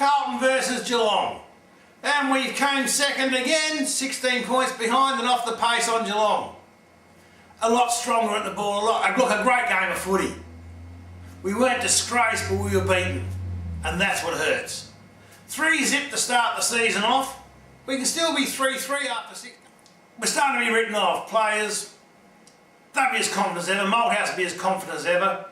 Carlton versus Geelong. And we came second again, 16 points behind and off the pace on Geelong. A lot stronger at the ball, a great game of footy. We weren't disgraced, but we were beaten. And that's what hurts. 3-0 to start the season off. We can still be 3-3 after 6. We're starting to be written off. Players, don't be as confident as ever. Malthouse will be as confident as ever.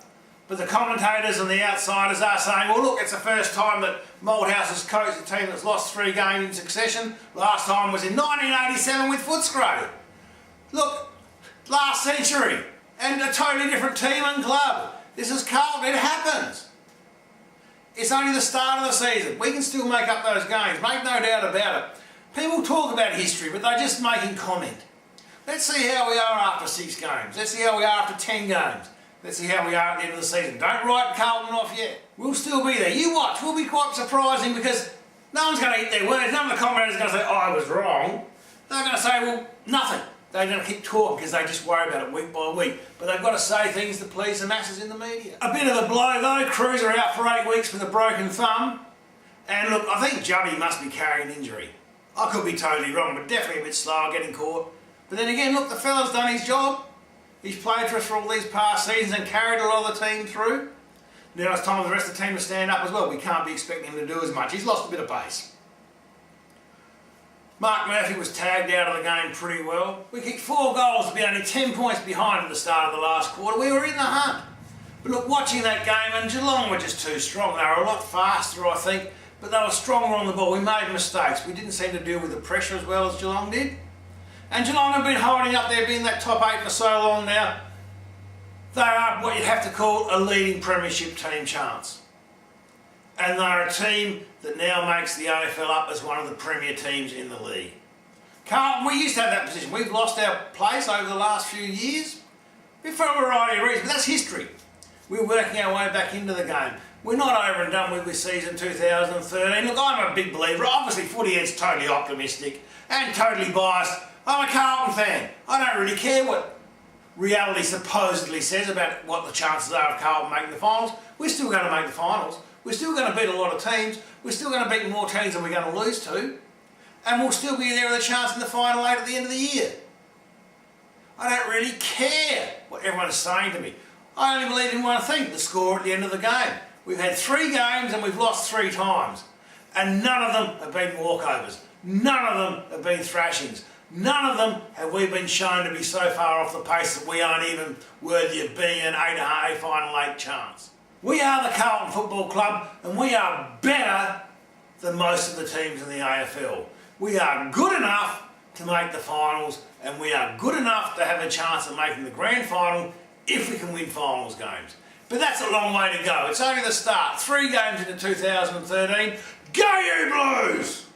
But the commentators and the outsiders are saying, well look, it's the first time that Malthouse has coached a team that's lost 3 games in succession. Last time was in 1987 with Footscray. Look, last century, and a totally different team and club. This is Carlton, it happens. It's only the start of the season. We can still make up those games, make no doubt about it. People talk about history, but they're just making comment. Let's see how we are after 6 games. Let's see how we are after 10 games. Let's see how we are at the end of the season. Don't write Carlton off yet. We'll still be there. You watch. We'll be quite surprising because no one's going to eat their words. None of the commentators are going to say, oh, I was wrong. They're going to say, well, nothing. They're going to keep talking because they just worry about it week by week. But they've got to say things to please the masses in the media. A bit of a blow though. Cruiser out for 8 weeks with a broken thumb. And look, I think Jubby must be carrying an injury. I could be totally wrong, but definitely a bit slow getting caught. But then again, look, the fella's done his job. He's played for us for all these past seasons and carried a lot of the team through. Now it's time for the rest of the team to stand up as well. We can't be expecting him to do as much. He's lost a bit of pace. Mark Murphy was tagged out of the game pretty well. We kicked 4 goals to be only 10 points behind at the start of the last quarter. We were in the hunt. But look, watching that game, and Geelong were just too strong. They were a lot faster, I think, but they were stronger on the ball. We made mistakes. We didn't seem to deal with the pressure as well as Geelong did. And Geelong have been holding up there, being that top 8 for so long now. They are what you'd have to call a leading premiership team chance. And they're a team that now makes the AFL up as one of the premier teams in the league. Carlton, we used to have that position. We've lost our place over the last few years. For a variety of reasons, but that's history. We're working our way back into the game. We're not over and done with this season 2013. Look, I'm a big believer. Obviously, Footyheads totally optimistic and totally biased. I'm a Carlton fan. I don't really care what reality supposedly says about what the chances are of Carlton making the finals. We're still going to make the finals. We're still going to beat a lot of teams. We're still going to beat more teams than we're going to lose to. And we'll still be there with a chance in the final 8 at the end of the year. I don't really care what everyone is saying to me. I only believe in one thing, the score at the end of the game. We've had 3 games and we've lost 3 times. And none of them have been walkovers. None of them have been thrashings. None of them have we been shown to be so far off the pace that we aren't even worthy of being an A final 8 chance. We are the Carlton Football Club and we are better than most of the teams in the AFL. We are good enough to make the finals and we are good enough to have a chance of making the grand final if we can win finals games. But that's a long way to go. It's only the start. 3 games into 2013. Go you Blues!